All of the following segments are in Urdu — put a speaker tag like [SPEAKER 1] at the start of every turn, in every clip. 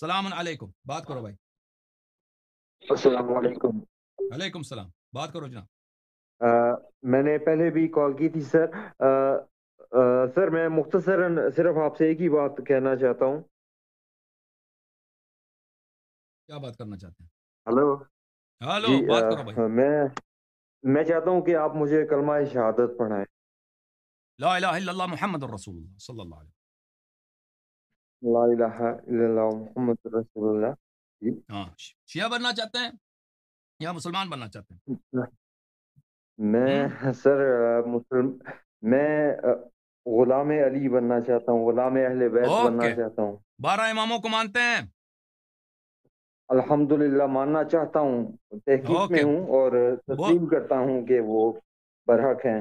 [SPEAKER 1] سلام علیکم، بات کرو بھائی۔
[SPEAKER 2] السلام علیکم۔
[SPEAKER 1] علیکم السلام، بات کرو جناب۔
[SPEAKER 2] میں نے پہلے بھی کال کی تھی سر۔ سر میں مختصراً صرف آپ سے ایک ہی بات کہنا چاہتا ہوں۔
[SPEAKER 1] کیا بات کرنا چاہتے ہیں؟
[SPEAKER 2] ہلو
[SPEAKER 1] ہلو،
[SPEAKER 2] جی،
[SPEAKER 1] بات کرو بھائی۔
[SPEAKER 2] میں چاہتا ہوں کہ آپ مجھے کلمہ شہادت پڑھائیں۔
[SPEAKER 1] لا الہ الا اللہ محمد الرسول اللہ صلی اللہ علیہ
[SPEAKER 2] لا الہ الا اللہ محمد رسول اللہ۔ جی
[SPEAKER 1] وسلم۔ ہاں، شیعہ بننا چاہتے ہیں یا مسلمان بننا چاہتے ہیں؟
[SPEAKER 2] میں سر میں غلام علی بننا چاہتا ہوں، غلام اہل بیت بننا
[SPEAKER 1] اوکے،
[SPEAKER 2] چاہتا ہوں۔
[SPEAKER 1] 12 اماموں کو مانتے ہیں؟
[SPEAKER 2] الحمدللہ ماننا چاہتا ہوں، تحقیق میں
[SPEAKER 1] اوکے،
[SPEAKER 2] ہوں اور تسلیم کرتا ہوں کہ وہ برحق ہیں۔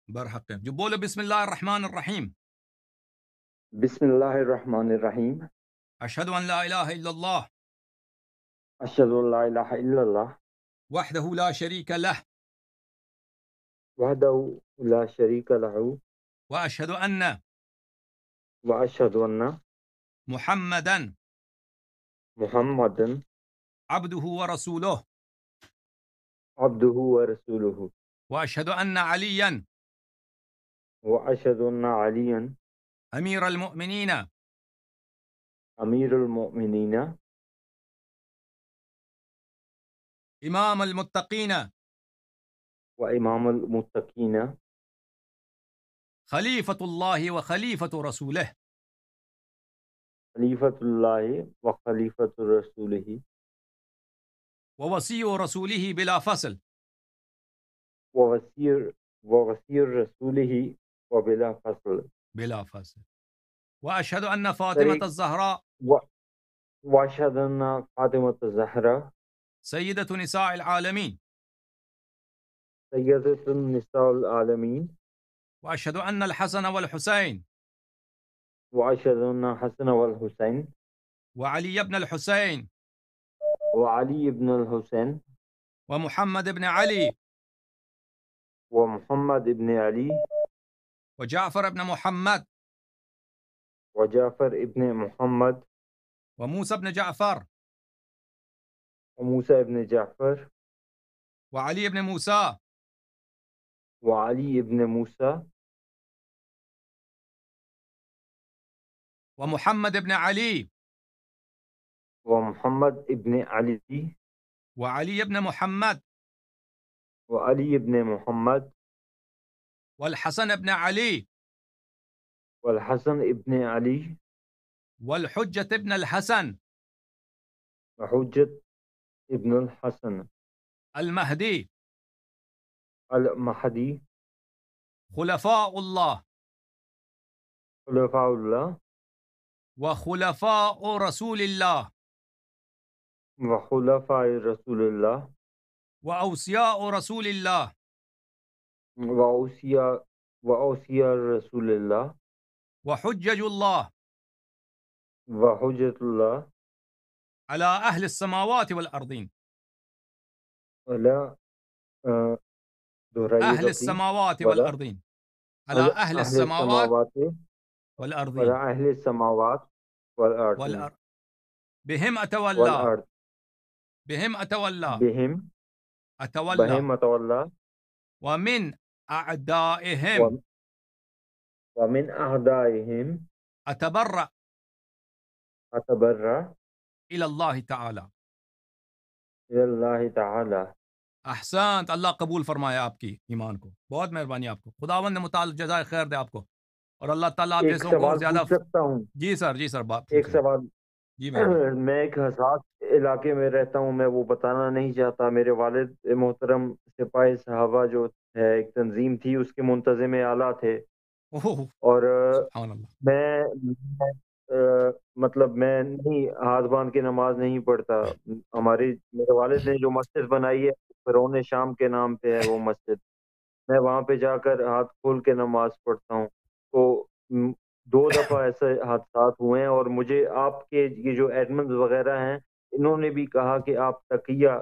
[SPEAKER 1] برحق ہے جو بولے بسم اللہ الرحمن الرحیم۔
[SPEAKER 2] بسم اللہ الرحمن الرحیم۔
[SPEAKER 1] اشہد ان لا الہ الا اللہ
[SPEAKER 2] اشہد ان لا الہ الا اللہ
[SPEAKER 1] وحدہ لا شریک لہ
[SPEAKER 2] وحدہ لا شریک لہ
[SPEAKER 1] واشہد ان
[SPEAKER 2] واشہد ان
[SPEAKER 1] محمدا
[SPEAKER 2] محمدا
[SPEAKER 1] عبدہ ورسولہ
[SPEAKER 2] عبدہ ورسولہ
[SPEAKER 1] واشہد ان علیا
[SPEAKER 2] واشہد ان علیا
[SPEAKER 1] امیر المؤمنین
[SPEAKER 2] امیر المؤمنین
[SPEAKER 1] امام المتقین
[SPEAKER 2] وامام المتقین
[SPEAKER 1] خلیفۃ اللہ وخلیفۃ رسولہ
[SPEAKER 2] خلیفۃ اللہ وخلیفۃ رسولہ
[SPEAKER 1] ووصی رسولہ بلا فصل
[SPEAKER 2] ووصی رسولہ وبلا فصل۔
[SPEAKER 1] بلا فصل واشہد ان
[SPEAKER 2] سر
[SPEAKER 1] فاطمۃ الزہراء
[SPEAKER 2] واشہد ان فاطمۃ الزہرا
[SPEAKER 1] سیدۃ نساء العالمین
[SPEAKER 2] سیدۃ النساء العالمین
[SPEAKER 1] واشہد ان الحسن والحسین
[SPEAKER 2] واشہد ان حسن والحسین
[SPEAKER 1] وعلی ابن الحسین
[SPEAKER 2] وعلی ابن الحسین
[SPEAKER 1] ومحمد ابن علی
[SPEAKER 2] ومحمد ابن علی
[SPEAKER 1] وجعفر ابن محمد
[SPEAKER 2] وجعفر ابن محمد
[SPEAKER 1] وموسى ابن جعفر
[SPEAKER 2] وموسى ابن جعفر
[SPEAKER 1] وعلي ابن موسى
[SPEAKER 2] وعلي ابن موسى
[SPEAKER 1] ومحمد ابن علي
[SPEAKER 2] ومحمد ابن علي
[SPEAKER 1] وعلي ابن محمد
[SPEAKER 2] وعلي ابن محمد
[SPEAKER 1] والحسن ابن علي
[SPEAKER 2] والحسن ابن علي
[SPEAKER 1] والحجة ابن الحسن
[SPEAKER 2] وحجة ابن الحسن
[SPEAKER 1] المهدي
[SPEAKER 2] المهدي
[SPEAKER 1] خلفاء الله
[SPEAKER 2] خلفاء الله
[SPEAKER 1] وخلفاء رسول الله
[SPEAKER 2] وخلفاء رسول الله
[SPEAKER 1] وأوصياء رسول الله
[SPEAKER 2] وأوصياء رسول الله
[SPEAKER 1] وحجج الله
[SPEAKER 2] وحجة الله
[SPEAKER 1] على أهل السماوات والأرضين
[SPEAKER 2] ولا
[SPEAKER 1] أهل السماوات والأرضين على أهل السماوات والأرضين
[SPEAKER 2] ولا أهل السماوات والأرض
[SPEAKER 1] بهم أتولى
[SPEAKER 2] والأرض
[SPEAKER 1] بهم أتولى
[SPEAKER 2] بهم أتولى
[SPEAKER 1] ومن أعدائهم
[SPEAKER 2] ومن أعدائهم
[SPEAKER 1] أتبرأ إلى الله تعالى
[SPEAKER 2] إلى الله تعالى۔
[SPEAKER 1] احسنت، اللہ قبول فرمائے آپ کی ایمان کو، بہت مہربانی آپ کو، خداوند نے متعلق جزائے خیر دے آپ کو، اور اللہ تعالیٰ آپ
[SPEAKER 2] ایک
[SPEAKER 1] جیسوں کو
[SPEAKER 2] سوال
[SPEAKER 1] زیادہ
[SPEAKER 2] پوچھ سکتا ہوں؟
[SPEAKER 1] جی سر بات
[SPEAKER 2] ایک
[SPEAKER 1] پوچھیں۔
[SPEAKER 2] سوال۔
[SPEAKER 1] جی مہربانی۔
[SPEAKER 2] میں ایک حساس علاقے میں رہتا ہوں، میں وہ بتانا نہیں چاہتا۔ میرے والد محترم سپاہی صحابہ جو ہے ایک تنظیم تھی، اس کے منتظم اعلیٰ تھے، اور
[SPEAKER 1] سبحان اللہ۔
[SPEAKER 2] میں مطلب میں نہیں ہاتھ باندھ کے نماز نہیں پڑھتا۔ میرے والد نے جو مسجد بنائی ہے فرعون شام کے نام پہ ہے وہ مسجد، میں وہاں پہ جا کر ہاتھ کھول کے نماز پڑھتا ہوں۔ تو 2 دفعہ ایسے حادثات ہوئے ہیں، اور مجھے آپ کے یہ جو ایڈمنز وغیرہ ہیں انہوں نے بھی کہا کہ آپ تقیہ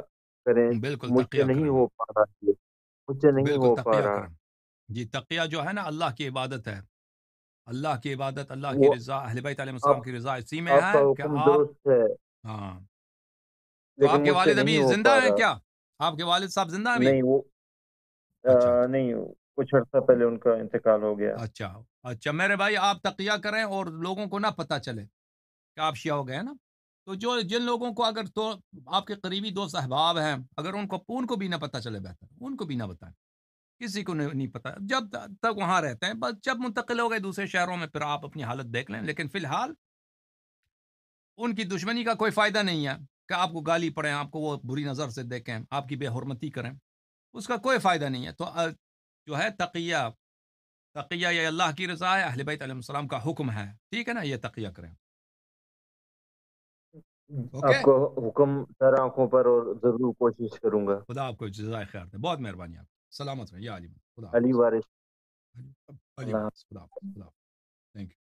[SPEAKER 2] کریں،
[SPEAKER 1] بالکل
[SPEAKER 2] مجھ سے
[SPEAKER 1] تقیہ
[SPEAKER 2] نہیں
[SPEAKER 1] کریں،
[SPEAKER 2] ہو پا رہا ہے، مجھ سے نہیں
[SPEAKER 1] بالکل
[SPEAKER 2] ہو پا
[SPEAKER 1] تقیہ
[SPEAKER 2] رہا۔
[SPEAKER 1] کریں۔ جی تقیہ جو ہے نا اللہ کی عبادت ہے، اللہ کی عبادت, اللہ کی
[SPEAKER 2] وہ
[SPEAKER 1] رضا, اہل بیت علیہ السلام
[SPEAKER 2] آپ
[SPEAKER 1] کی رضا اسی میں
[SPEAKER 2] آپ
[SPEAKER 1] ہے
[SPEAKER 2] کا
[SPEAKER 1] کہ
[SPEAKER 2] حکم
[SPEAKER 1] آپ,
[SPEAKER 2] درست ہے
[SPEAKER 1] ہاں, تو
[SPEAKER 2] لیکن
[SPEAKER 1] آپ کے
[SPEAKER 2] مجھ سے
[SPEAKER 1] والد ابھی
[SPEAKER 2] نہیں ہو
[SPEAKER 1] زندہ
[SPEAKER 2] پا
[SPEAKER 1] ہیں
[SPEAKER 2] رہا.
[SPEAKER 1] کیا؟ آپ کے والد صاحب زندہ ہیں ابھی؟
[SPEAKER 2] نہیں وہ
[SPEAKER 1] اچھا اچھا
[SPEAKER 2] نہیں کچھ عرصہ پہلے ان کا انتقال ہو گیا.
[SPEAKER 1] اچھا اچھا. میرے بھائی آپ تقیہ کریں اور لوگوں کو نہ پتہ چلے کہ آپ شیعہ ہو گئے نا. تو جن لوگوں کو اگر تو آپ کے قریبی دوست احباب ہیں, اگر ان کو بھی نہ پتہ چلے, بہتر ان کو بھی نہ بتائیں, کسی کو نہیں پتہ جب تک وہاں رہتے ہیں. بس جب منتقل ہو گئے دوسرے شہروں میں پھر آپ اپنی حالت دیکھ لیں, لیکن فی الحال ان کی دشمنی کا کوئی فائدہ نہیں ہے کہ آپ کو گالی پڑیں, آپ کو وہ بری نظر سے دیکھیں, آپ کی بے حرمتی کریں, اس کا کوئی فائدہ نہیں ہے. تو جو ہے تقیہ یہ اللہ کی رضا ہے, اہل بیت علیہ السلام کا حکم ہے, ٹھیک ہے نا, یہ تقیہ کریں. اوکے,
[SPEAKER 2] آپ کو حکم سر آنکھوں پر, اور ضرور کوشش کروں گا.
[SPEAKER 1] خدا آپ کو جزائے خیر دے, بہت مہربانی آپ کی, سلامت رہیں یا علی, خدا
[SPEAKER 2] علی
[SPEAKER 1] حافظ,
[SPEAKER 2] وارث.
[SPEAKER 1] علی
[SPEAKER 2] اللہ
[SPEAKER 1] وارث, خدا حافظ, خدا حافظ. Thank you.